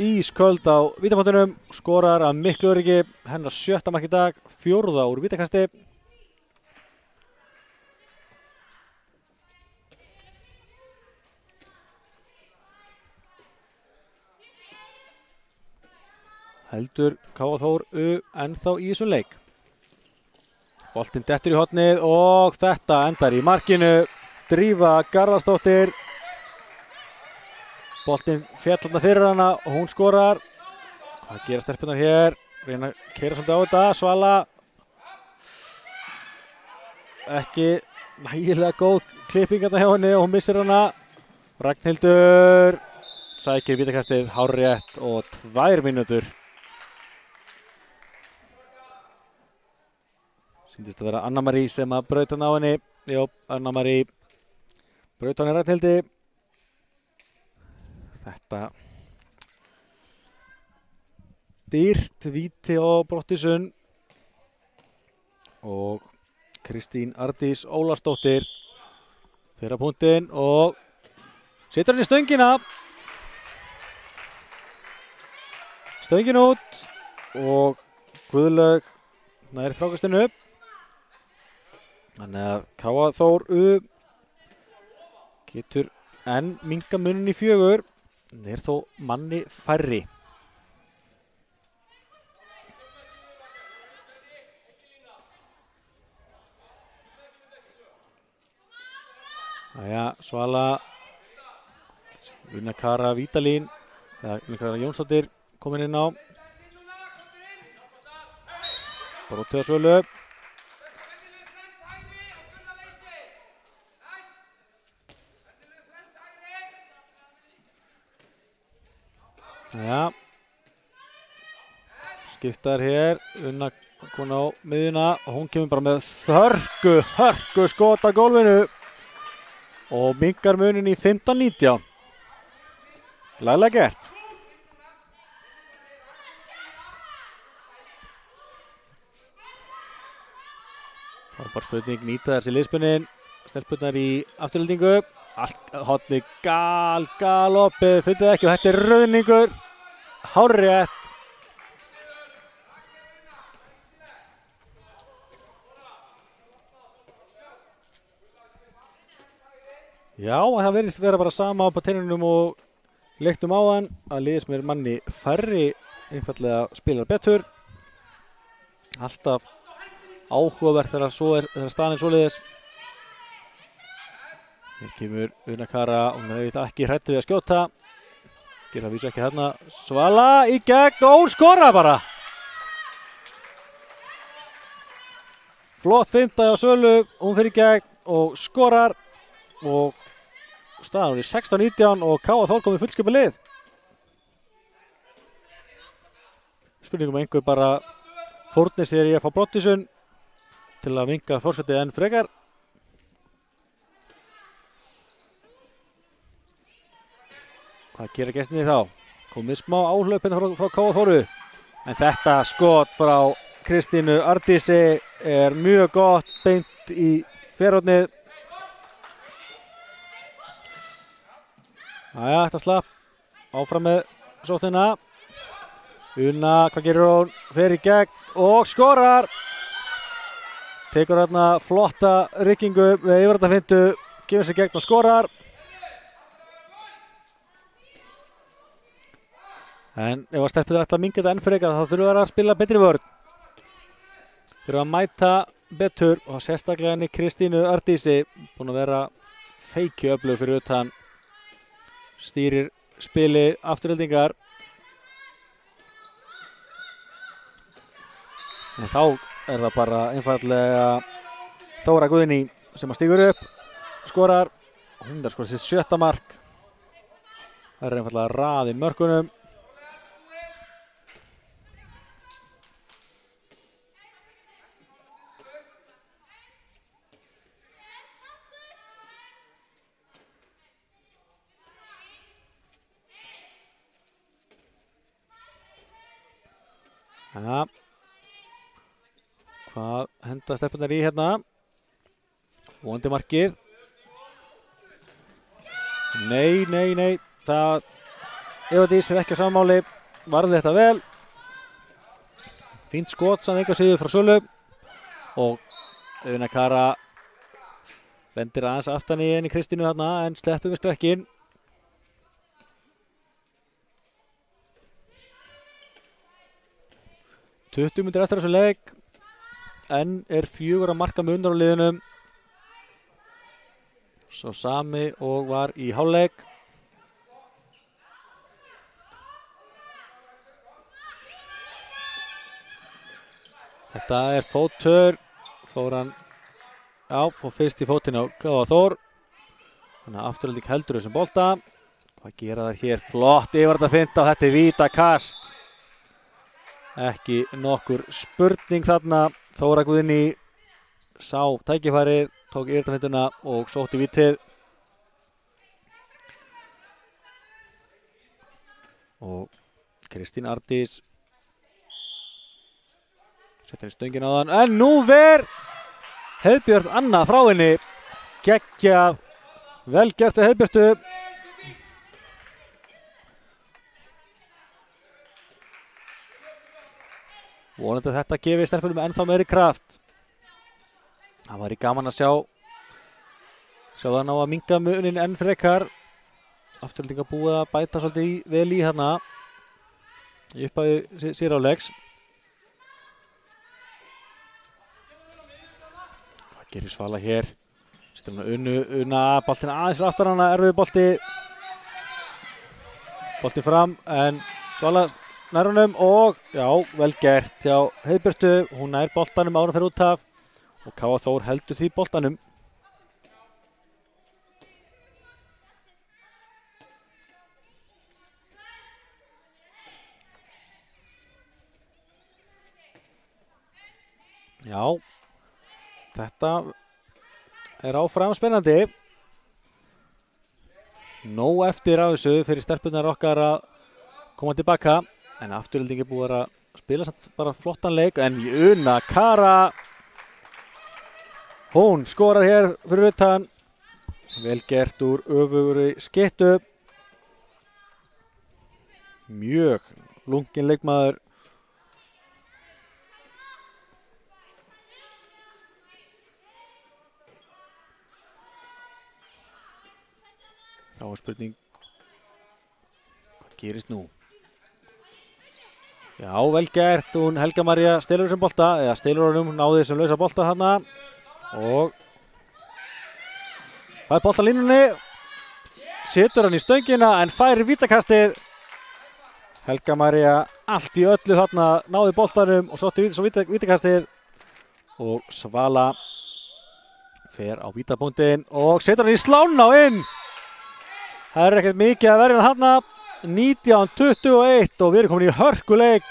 Ísköld á vítapunktinum, skorar að miklu öryggi. Hennar 7. mark í dag, 4. úr vítakasti. Heldur K.A. Þór ennþá í þessum leik. Boltinn dettur í hornið og þetta endar í markinu. Drífa Garðarsdóttir. Boltinn féll þarna fyrir hana og hún skorar. Hvað gera stelpurnar hér? Reyna að keyra svolítið á þetta. Svala. Ekki nægilega góð klipping hérna hjá henni og hún missir hana. Ragnhildur sækir vítakastið hárrétt og 2 mínútur. Sýndist að vera Anna Marí sem að braut hann á henni. Jó, Anna Marí braut hann í Ragnhildi. Þetta dýrt víti á Brottisund og Kristín Ardís Ólarsdóttir fyrir að punktinn og setur hann í stöngina. Stöngin út og Guðlaug nær frákastinu upp. Þannig að K.A. Þór getur enn minnka munin í 4. Það þó manni færri. Jæja, Svala, Una Kara Vítalín, Una Kara Jónsdóttir komin inn á. Brotið á Svölu. Já, skiptar hér, Unna kon á miðjuna og hún kemur bara með hörku skot að gólfinu og minkar munin í 15-19. Laglega gert. Það var bara spurning, nýta þessi liðspunnin, stelpunnar í Aftureldingu. Allt hotni galopið, finnst þið ekki og þetta er rauðningur. Hárrétt. Já, það verðist vera bara sama á teininum og leiktum áðan að liðið sem er manni færri einfallega spilar betur. Alltaf áhugavert þegar staðan er svoleiðis. Hér kemur Una Kara, hún er auðvitað ekki hrædd við að skjóta. Gera að vísu ekki hérna. Svala í gegn og hún skora bara. Flott finta á Svölu, hún fyrir í gegn og skorar. Og staðan er 16-19 og K.A. Þór komið fullskipað lið. Spurningum einhver bara fórnir sér í að fá Brottisund til að vinka forskotið enn frekar. Hvað gera gestinni þá? Komið smá áhlaupin frá K.A. Þóru. En þetta skot frá Kristínu Ardísi er mjög gott beint í ferhornið. Jæja, þetta slapp. Áfram með sóttina. Una, hvað gerir hún? Fer í gegn og skorar. Tekur hérna flotta rykkingu með yfirrættafintu. Gefur sig gegn og skorar. En ef að stelpur ætla að minnka þetta enn frekar þá þurfa að spila betri vörn. Þurfa að mæta betur og sérstaklega henni Kristínu Ardísi. Búin að vera feiki öflug fyrir utan. Stýrir spili Aftureldingar. En þá það bara einfallega Þóra Guðný sem að stígur upp, skorar. Hún skorar sitt 7. mark. Það einfallega raðinn mörkunum. Ja. Hvað henda stelpunar í hérna? Vonandi markið. Nei. Það Eva Dís fyrir ekki á sammáli. Varði þetta vel. Fínt skot samt enga síður frá Sölu. Og Una Kara lendir aðeins aftan í henni Kristínu þarna en sleppur við skrekkinn. Tuttugu mínútur eftir þessu leik. En 4 marka munur á liðunum. Svo sami og var í hálfleik. Þetta fótur. Fór hann, fór fyrst í fótinn á Káa Þór. Þannig að Afturelding heldur þessum bolta. Hvað gera þær hér? Flott yfir þetta finta og þetta vítakast. Ekki nokkur spurning þarna. Þóra Guðný sá tækifærið, tók yfirtafinduna og sótti vítið. Og Kristín Ardís setur í stöngin á þann. En nú ver Heiðbjörn Anna frá henni. Geggjað. Vel gert af Heiðbjörtu. Vonandi að þetta gefi stelpunum ennþá meiri kraft. Það væri gaman að sjá það ná að minnka munin enn frekar. Afturlendingar búið að bæta svolítið vel í hérna í upphafi síðari hálfleiks. Hvað gerir Svala hér? Setur hann Una boltinn aðeins fyrir aftan hana, erfiður bolti. Bolti fram en Svala nær honum og vel gert hjá Heiðbjörtu. Hún nær boltanum áður en fer út af og Káa Þór heldur því boltanum. Þetta áfram spennandi. Nóg eftir af þessu fyrir stelpunar okkar að koma tilbaka. En Afturelding búið að spila samt bara flottan leik. En Una Kara, hún skorar hér fyrir utan. Vel gert úr öfugri skyttu. Mjög lunginn leikmaður. Þá spurning, hvað gerist nú? Vel gert, hún Helga María stelur þessum bolta, eða stelur honum, náði þessum lausa bolta þarna og fær bolta línunni, setur hann í stöngina en fær vítakastið. Helga María allt í öllu þarna, náði boltanum og sótti svo vítakastið og Svala fer á vítapunktinn og setur hann í slána og inn. Það ekkert mikið að verja þarna. 19-21 og við erum komin í hörkuleik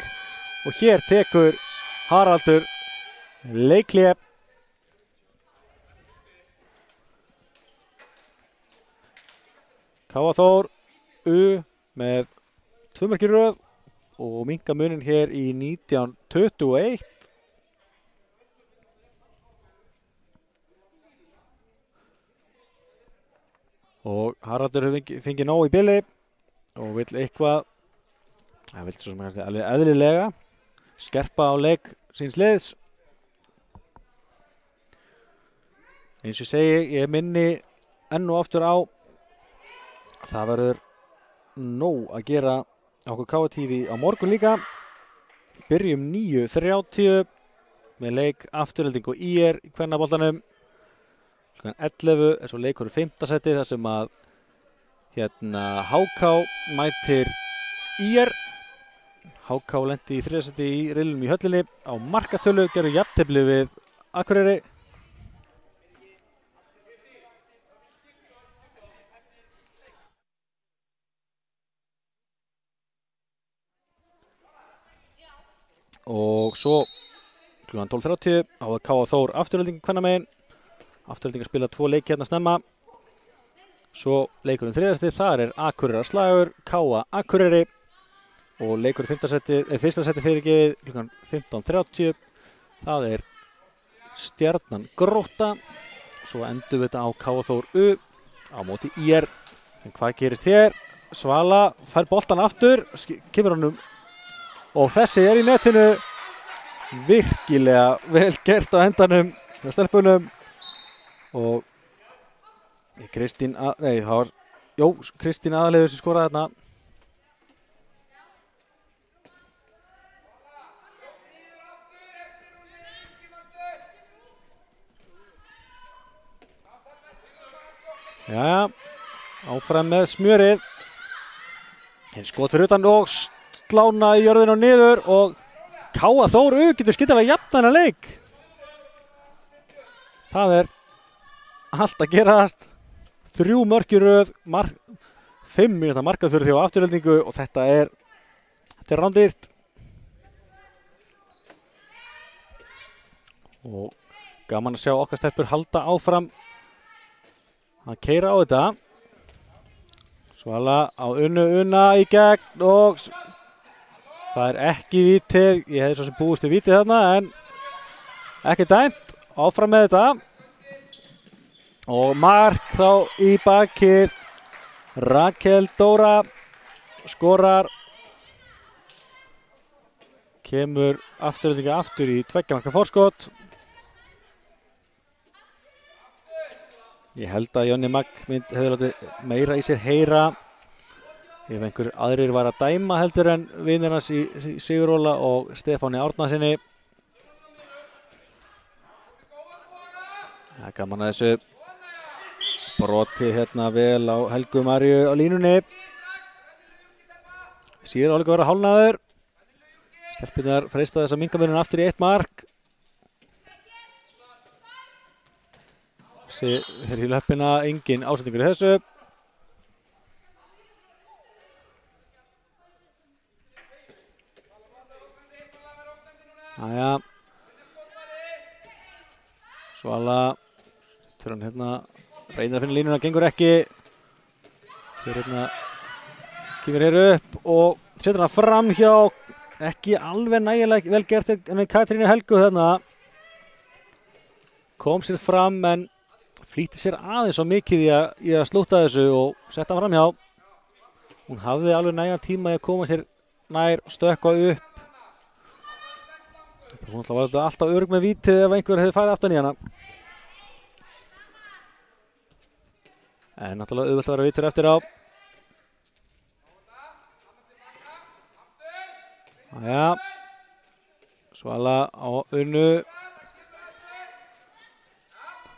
og hér tekur Haraldur leikhlé. Káa Þór með 2 mörk í röð og minnka munin hér í 19-21. Og Haraldur hefur fengið nóg í bili og vill eitthvað, það vill svo sem alveg eðlilega skerpa á leik síns liðs. Eins og segi, ég minni enn og aftur á, það verður nóg að gera okkur KA TV á morgun líka. Byrjum 9:30 með leik Afturelding og ÍR í kvennaboltanum. Klukkan 11 svo leikur í 5. sæti þar sem að HK mætir ÍR HK lendi í 3. sæti í riðlinum í höllinni á markatölu, gerðu jafntefli við Akureyri. Og svo kl. 12:30 á að K.A. Þór Afturheldingar kvennamegin. Afturheldingar spila 2 leiki hérna snemma. Svo leikurinn 3. sæti, þar Akureyrar slagur, K.A. Akureyri. Og leikur í 1. sæti fyrirgefið kl. 15:30. Það Stjarnan Grótta. Svo endum við þetta á K.A. Þór U á móti IR. En hvað gerist hér? Svala fær boltan aftur, kemur honum og þessi í netinu. Virkilega vel gert á endanum hjá stelpunum. Og Kristín Aðalheiður sem skoraði þarna. Jæja, áfram með smjörið. Hinn skot fyrir utan og slána í jörðinu og niður og K.A. Þór U getur skyndilega jafnað þennan leik. Það allt að gerast. 3 mörk í röð, 5 mínúta markaþurfi á Afturheldingu og þetta er rándýrt. Og gaman að sjá okkar stelpur halda áfram að keyra á þetta. Svala á Unna í gegn og það ekki vítið. Ég hefði svo sem búist við vítið þarna en ekki dæmt. Áfram með þetta. Og mark þá í bakið. Rakel Dóra skorar. Kemur Afturheldingar aftur í 2 marka forskot. Ég held að Jonni Magg hefði látið meira í sér heyra ef einhver aðrir var að dæma heldur en vinir hans í Siguróla og Stefáni Árnasinni. Það gaman að þessu broti hérna vel á Helgu Maríu á línunni. Síður álíka vera hálfnaður. Stelpurnar freista þess að minnka muninn aftur í 1 mark. Hér í löppina, engin ásetningur í þessu. Jæja. Svala setur hann hérna, reynir að finna línuna, gengur ekki. Hér hérna kemur hér upp og setur hann fram hjá, ekki alveg nægilega vel gert en Katrínu Helgu þarna. Kom sér fram en flýtti sér aðeins svo mikið í að slúta þessu og setta fram hjá. Hún hafði alveg nægan tíma í að koma sér nær, stökkva upp. Hún var þetta alltaf örugg með vítið ef einhver hefði farið aftan í hana. En náttúrulega auðvitað að vera vítur eftir á. Jæja. Svala á Unnu.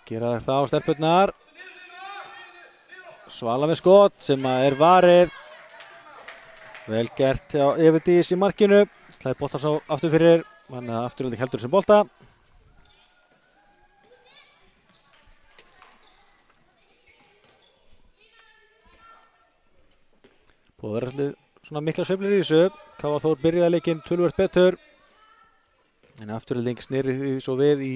Gera þetta á stelpurnar. Svala með skot sem varið. Vel gert hjá Everdís í markinu. Slæði bolta svo aftur fyrir. Þannig að Afturhelding heldur sem bolta. Búið að vera allir svona mikla sveiflur í þessu. K.A. Þór byrjaði leikinn töluvert betur. En Afturhelding sneri svo við í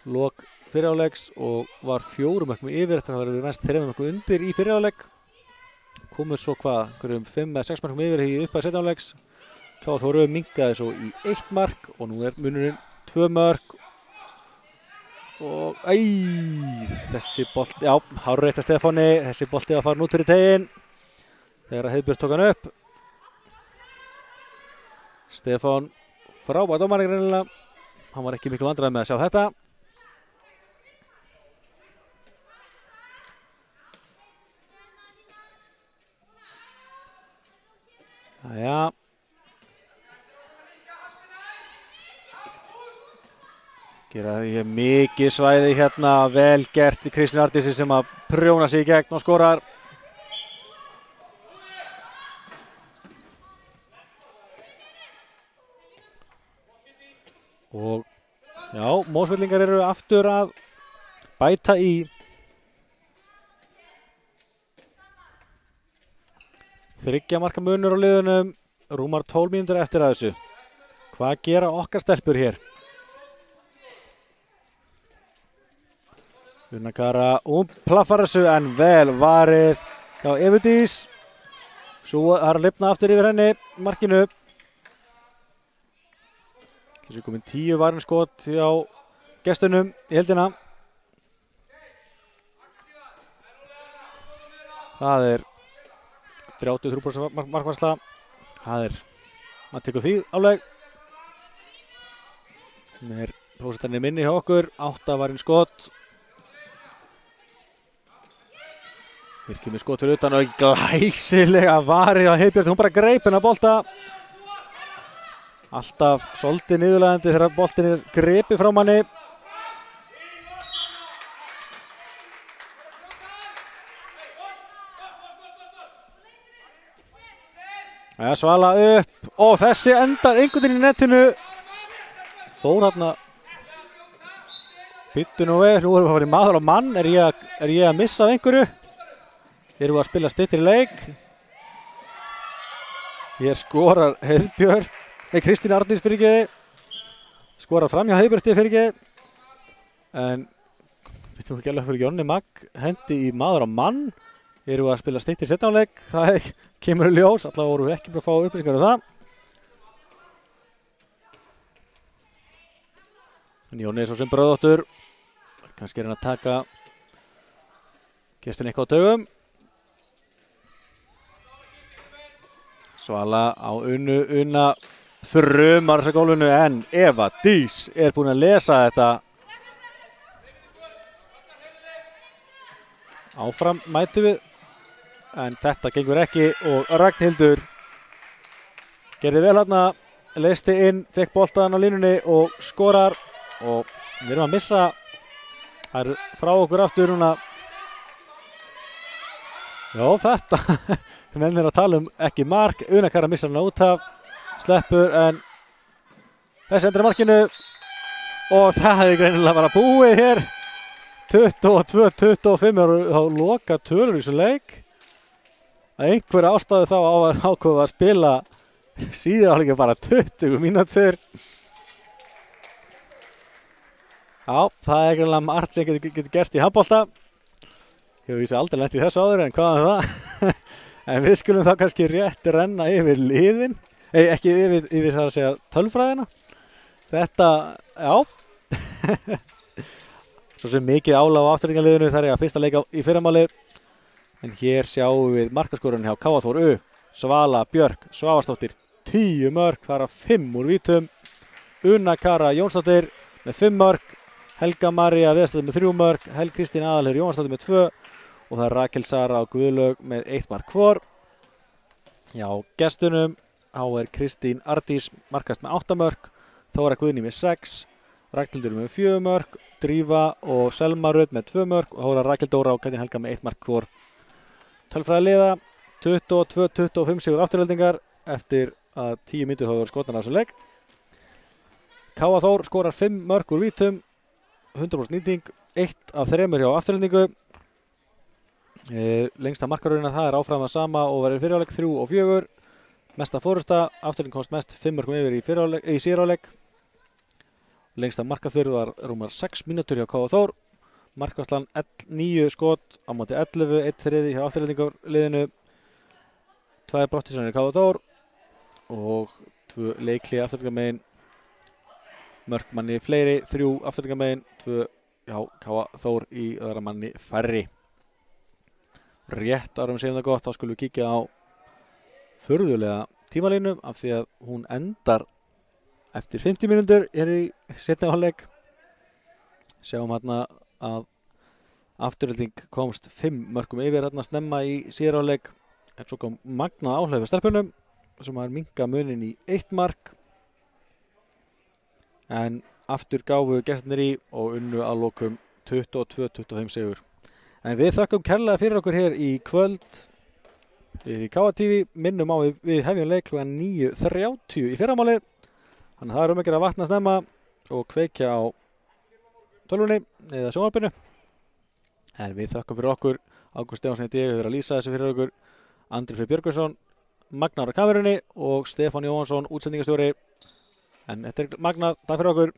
lok fyrri hálfleiks og var 4 mörkum yfir eftir að vera mest 3 mörkum undir í fyrri hálfleik. Komur svo einhverjum 5 eða 6 mörkum yfir í upphafi seinni hálfleiks. K.A. Þór minnkaði svo í 1 mark og nú munurinn 2 mörk. Og þessi bolti, já, hárrétt af Stefáni, þessi bolti að fara nút fyrir teginn. Þegar Heiðbjörn tók hann upp. Stefán frábær dómari greinilega. Hann var ekki miklu vandræði með að sjá þetta. Jæja. Gera því mikið svæði hérna, vel gert í Kristínu Arndísi sem að prjóna sig í gegn og skorar. Og já, Mosfellingar eru aftur að bæta í. Þriggja marka munur á liðunum, rúmar 12 mínútur eftir að þessu. Hvað gera okkar stelpur hér? Una Kara plaffar þessu en vel varið hjá Evu Dís. Svo er að lifna aftur yfir henni markinu. Þessu komin 10 varin skot hjá gestunum í heildina. Það er 33% markvarsla. Það er, maður tekur því áleg. Það er prósentarnir minni hjá okkur, 8 varin skot. Virkið með skot fyrir utan og glæsilega varið á Heiðbjörn, hún bara greip hennar bolta. Alltaf svolítið niðurlægjandi þegar boltin er gripið frá manni. Svala upp og þessi endar einhvern veginn í netinu. Fór þarna. Byttu nú við, nú erum við að fara í maður og mann. Er ég að missa af einhverju? Erum við að spila styttri leik? Hér skorar Heiðbjörn. Nei, Kristín Arndís fyrirgeði. Skorar fram hjá Heiðbjörti fyrirgeði. En við þú ekki alveg fyrir Jonni Magg hendi í maður og mann. Erum við að spila styttri setnáleik? Það kemur í ljós. Allavega vorum við ekki bara að fá upplýsingar um það. En Jóni er svo sem bröðóttur. Kannski er hann að taka gestin eitthvað á taugum. Svala á Una þrumar þessa gólfinu en Eva Dís er búin að lesa þetta. Áfram mætum við. En þetta gengur ekki og Ragnhildur gerði vel hérna, leysti inn, fekk boltaðan á línunni og skorar og við erum að missa, það er frá okkur aftur núna. Já þetta, menn er að tala ekki mark, Una Kara missar hana út af, sleppur en þessi endur markinu og það hefði greinilega bara búið hér. 22-25 á loka tölur í þessu leik. Einhver ástæðu þá á að ákveða að spila síðan áleika bara 20 mínútur. Já, það er greinlega margt sem getur gerst í handbolta. Ég hef vísið aldrei lent í þessu áður en hvað er það? En við skulum þá kannski rétt renna yfir liðin. Ekki yfir það að segja tölfræðina. Þetta, já. Svo sem mikið álag á afturringarliðinu þar er að fyrsta leika í fyrramáli. En hér sjáum við markaskorun hjá KA Þór U. Svala Björk Svavarsdóttir 10 mörk, þar af 5 úr vítum. Una Kara Jónsdóttir með 5 mörk. Helga María Viðarsdóttir með 3 mörk. Helg Kristín Aðalheiður Jónsdóttir með 2. Og það er Rakel Sara og Guðlaug með 1 mark hvor. Já, gestunum þá er Kristín Ardís markast með 8 mörk. Þóra Guðný með 6. Ragnhildur með 4 mörk. Drífa og Selma Rödd með 2 mörk. Og hóra Rakel Dóra og Katrín Helga með 1 mark hvor. Tölfræði liða 22-25 sigur afturheldingar eftir að 10 mínútur hafa verið skotan á þessu leik. KA Þór skorar 5 mörk úr vítum, 100% nýting, 1 af 3 hjá afturheldingu. Lengsta markaröðina það er áfram að sama og verður fyrirháleik 3 og 4. Mesta fórusta, afturhelding komst mest 5 mörkum yfir í síðarháleik. Lengsta markaþurð var rúmar 6 mínútur hjá KA Þór. Markvarslan 9 skot á móti 11, 1-3 hjá afturheldingarliðinu, 2 brotthúsanir KA Þór og 2 leikli afturheldingarmegin, mörk manni fleiri, 3 afturheldingarmegin, 2 hjá KA Þór í öðra manni færri. Rétt árum segjum það gott, þá skulum við kíkja á furðulega tímalínu af því að hún endar eftir 50 mínútur í seinni hálfleik. Sjáum hérna að afturhelding komst 5 mörkum yfir hérna snemma í síðari hálfleik en svo kom magnað áhlaup við stelpunum sem var minnka munin í 1 mark en aftur gáfu gestirnir í og unnu að lokum 22-25 sigur. En við þökkum kærlega fyrir okkur hér í kvöld í KA TV. Minnum á við hefjum leik klukkan 9:30 í fyrramáli. Þannig að það er um ekki að vakna snemma. og kveikja á tölvunni eða sjónvarpinu. En við þökkum fyrir okkur. Ágúst Stefánsson heiti ég, hefur verið að lýsa þessu fyrir okkur. Andri Freyr Björgvinsson, Magnar á kamerunni og Stefán Jóhansson, útsendingastjóri. En þetta er Magnar, takk fyrir okkur.